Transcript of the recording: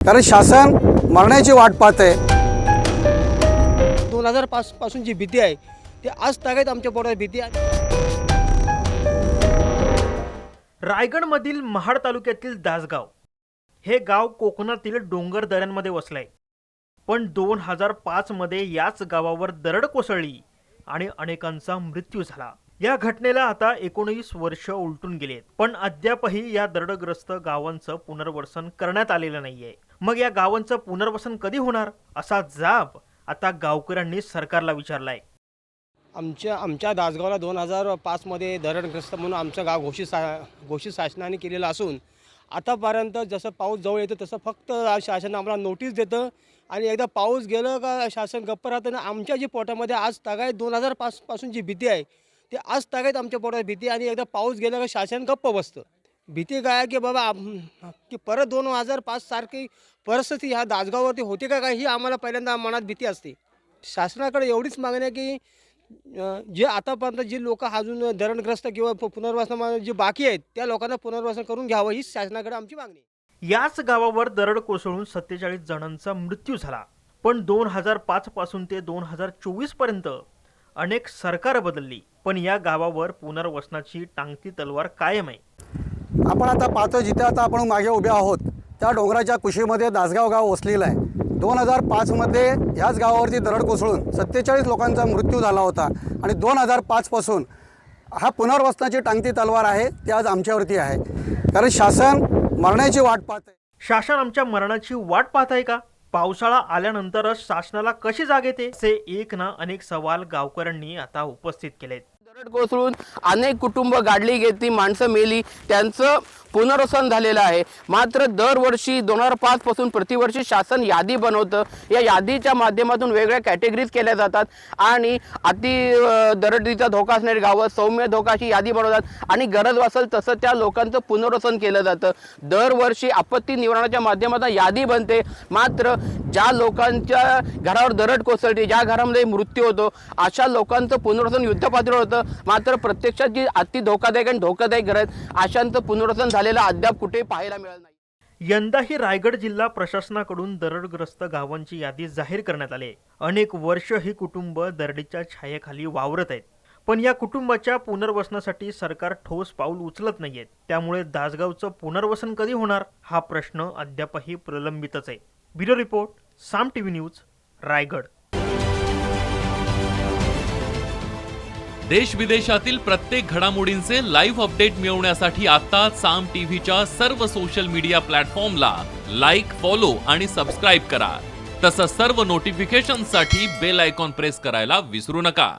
कारण शासन मरण्याची वाट पाहते। 2005 पासून जी भीती आहे ती आज तागायत आमच्या पोटात भीती आहे। रायगडमधील महाड तालुक्यातील दासगाव हे गाव कोकणातील डोंगर दऱ्यांमध्ये वसलंय। पण 2005 मध्ये याच गावावर दरड कोसळली आणि अनेकांचा मृत्यू झाला। या घटनेला आता 19 वर्ष उलटून गेलेत, पण अद्यापही या दरडग्रस्त गावांचं पुनर्वसन करण्यात आलेलं नाहीये। मग या गावांचं पुनर्वसन कधी होणार असा जाब आता गावकऱ्यांनी सरकारला विचारलाय। आमच्या दासगावला 2005 मध्ये दरडग्रस्त म्हणून आमचं गाव घोषित शासनाने केलेलं असून आतापर्यंत जसं पाऊस जवळ येतो तसं फक्त शासन आम्हाला नोटीस देतं आणि एकदा पाऊस गेलं का शासन गप्प राहतं। आमच्या जी पोटामध्ये आज तागायत 2005 पासून जी भीती आहे ती आज तागायत आमच्या पोटात भीती आणि एकदा पाऊस गेला का शासन गप्प बसतं। भीती काय की बाबा की परत 2005 सारखी परिस्थिती ह्या दासगाववरती होते का काय ही आम्हाला पहिल्यांदा मनात भीती असते। शासनाकडे एवढीच मागणी आहे की जे आतापर्यंत जी लोक अजून दरडग्रस्त किंवा पुनर्वसन जे बाकी आहेत त्या लोकांना पुनर्वसन करून घ्यावं ही शासनाकडे आमची मागणी आहे। याच गावावर दरड कोसळून 47 जणांचा मृत्यू झाला, पण 2005 पासून ते 2024 पर्यंत अनेक सरकार बदलली, पण या गावावर पुनर्वसनाची टांगती तलवार कायम आहे। आपण आता पाहतो जिथे आता आपण मागे उभे आहोत त्या डोंगराच्या कुशीमध्ये दासगाव गाव वसलेलं आहे। 2005 मध्ये ह्याच गावावरती दरड कोसळून 47 लोकांचा मृत्यू झाला होता आणि 2005 पासून हा पुनर्वसनाची टांगती तलवार आहे ती आज आमच्यावरती आहे। कारण शासन मरण्याची वाट पाहते। शासन आमच्या मरणाची वाट पाहत आहे का? पावसाळा आल्यानंतरच शासनाला कशी जाग येते असे एक ना अनेक सवाल गावकऱ्यांनी आता उपस्थित केलेत। दरड कोसळून अनेक कुटुंब गाडली घेतली, माणसं मेली, त्यांचं पुनर्वसन झालेलं आहे। मात्र दरवर्षी 2005 पासून प्रतिवर्षी शासन यादी बनवतं। या यादीच्या माध्यमातून वेगळ्या कॅटेगरीज केल्या जातात आणि दरडीचा धोका असणारी गावं सौम्य धोकाची यादी बनवतात आणि गरज असेल तसं त्या लोकांचं पुनर्वसन केलं जातं। दरवर्षी आपत्ती निवारणाच्या माध्यमातून यादी बनते, मात्र ज्या लोकांच्या घरावर दरड कोसळते, ज्या घरामध्ये मृत्यू होतो अशा लोकांचं पुनर्वसन युद्धपातळीवर होतं। मात्र प्रत्यक्षात जी अति धोकादायक आणि धोकादायक घरं आहेत अशांचं पुनर्वसन झालेलं अद्याप कुठे पाहायला मिळालं नाही। यंदाही रायगड जिल्हा प्रशासनाकडून दरडग्रस्त गावांची यादी जाहीर करण्यात आली। अनेक वर्ष ही कुटुंब दरडीच्या छायेखाली वावरत आहेत, पण या कुटुंबाच्या पुनर्वसनासाठी सरकार ठोस पाऊल उचलत नाहीये। त्यामुळे दासगावचं पुनर्वसन कधी होणार हा प्रश्न अद्यापही प्रलंबितच आहे। ब्युरो रिपोर्ट, साम टीव्ही न्यूज, रायगड। देश विदेशातील प्रत्येक घडामोडींचे लाईव्ह अपडेट मिळवण्यासाठी आता साम टीव्हीच्या सर्व सोशल मीडिया प्लॅटफॉर्मला लाईक, फॉलो आणि सबस्क्राईब करा। तसंच सर्व नोटिफिकेशनसाठी बेल आयकॉन प्रेस करायला विसरू नका।